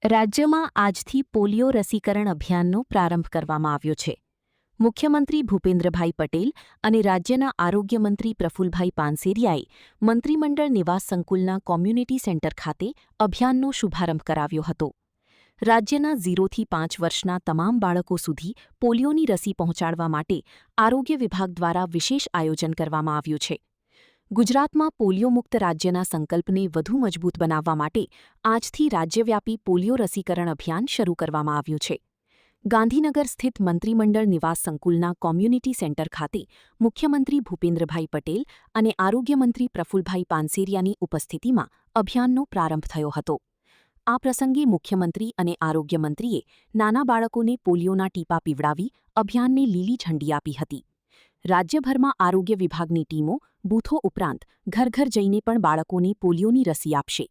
રાજ્યમાં આજથી પોલિયો રસીકરણ અભિયાનનો પ્રારંભ કરવામાં આવ્યો છે. મુખ્યમંત્રી ભૂપેન્દ્રભાઈ પટેલ અને રાજ્યના આરોગ્યમંત્રી પ્રફુલભાઈ પાનસેરિયાએ મંત્રીમંડળ નિવાસ સંકુલના કોમ્યુનિટી સેન્ટર ખાતે અભિયાનનો શુભારંભ કરાવ્યો હતો. રાજ્યના 0થી 5 વર્ષના તમામ બાળકો સુધી પોલિયોની રસી પહોંચાડવા માટે આરોગ્ય વિભાગ દ્વારા વિશેષ આયોજન કરવામાં આવ્યું છે. ગુજરાતમાં પોલિયો મુક્ત રાજ્યના સંકલ્પને વધુ મજબૂત બનાવવા માટે આજથી રાજ્યવ્યાપી પોલિયો રસીકરણ અભિયાન શરૂ કરવામાં આવ્યું છે. ગાંધીનગર સ્થિત મંત્રીમંડળ નિવાસ સંકુલના કોમ્યુનિટી સેન્ટર ખાતે મુખ્યમંત્રી ભૂપેન્દ્રભાઈ પટેલ અને આરોગ્યમંત્રી પ્રફુલભાઈ પાનસેરિયાની ઉપસ્થિતિમાં અભિયાનનો પ્રારંભ થયો હતો. આ પ્રસંગે મુખ્યમંત્રી અને આરોગ્યમંત્રીએ નાના બાળકોને પોલિયોના ટીપા પીવડાવી અભિયાનને લીલી ઝંડી આપી હતી. રાજ્યભરમાં આરોગ્ય વિભાગની ટીમો બૂથો ઉપરાંત ઘર ઘર જઈને પણ બાળકોને પોલિયોની રસી આપશે.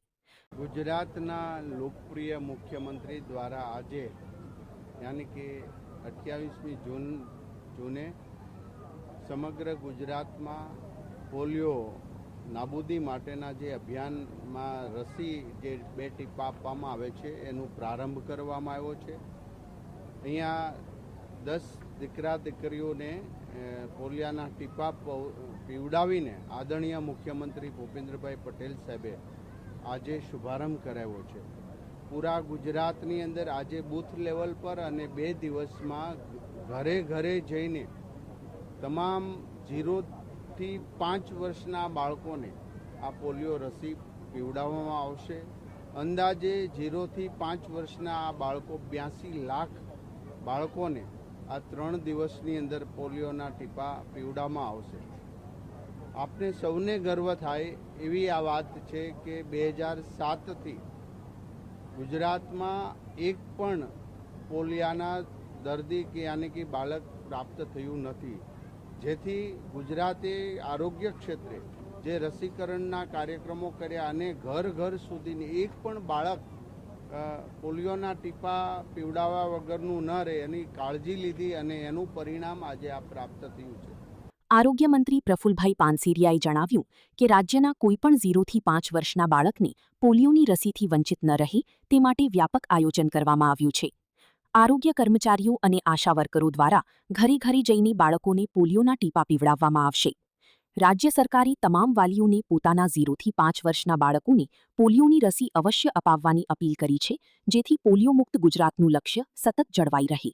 ગુજરાતના લોકપ્રિય મુખ્યમંત્રી દ્વારા આજે યાની કે 28મી જૂને સમગ્ર ગુજરાતમાં પોલિયો નાબૂદી માટેના જે અભિયાનમાં રસી જે 2 ટીપા આપવામાં આવે છે એનું પ્રારંભ કરવામાં આવ્યો છે. અહીંયા 10 દીકરા દીકરીઓને પોલિયાના ટીપા પીવડાવીને આદરણીય મુખ્યમંત્રી ભૂપેન્દ્રભાઈ પટેલ સાહેબે આજે શુભારંભ કરાવ્યો છે. પૂરા ગુજરાતની અંદર આજે બૂથ લેવલ પર અને 2 દિવસમાં ઘરે ઘરે જઈને તમામ 0થી 5 વર્ષના બાળકોને આ પોલિયો રસી પીવડાવવામાં આવશે. અંદાજે 0થી 5 વર્ષના આ બાળકો 82 લાખ બાળકોને આ 3 દિવસની અંદર પોલિયોના ટીપા પીવડાવવામાં આવશે. આપને સૌને ગર્વ થાય એવી આ વાત છે કે 2007થી ગુજરાતમાં એક પણ પોલિયાના દર્દી કે યાની કે બાળક પ્રાપ્ત થયું નથી. જેથી ગુજરાતે આરોગ્ય ક્ષેત્રે જે રસીકરણના કાર્યક્રમો કર્યા અને ઘર ઘર સુધીની એક પણ બાળક પોલિયોના ટીપા પીવડાવવા વગરનું ન રહે એની કાળજી લીધી અને એનું પરિણામ આજે આ પ્રાપ્ત થયું છે. આરોગ્યમંત્રી પ્રફુલભાઈ પાનસેરિયાએ જણાવ્યું કે રાજ્યના કોઈપણ 0થી 5 વર્ષના બાળકને પોલિયોની રસીથી વંચિત ન રહે તે માટે વ્યાપક આયોજન કરવામાં આવ્યું છે. આરોગ્ય કર્મચારીઓ અને આશા વર્કરો દ્વારા ઘરે ઘરે જઈને બાળકોને પોલિયોના ટીપા પીવડાવવામાં આવશે. રાજ્ય સરકારે તમામ વાલીઓને પોતાના 0થી 5 વર્ષના બાળકોને પોલિયોની રસી અવશ્ય અપાવવાની અપીલ કરી છે, જેથી પોલિયો મુક્ત ગુજરાતનું લક્ષ્ય સતત જળવાઈ રહે.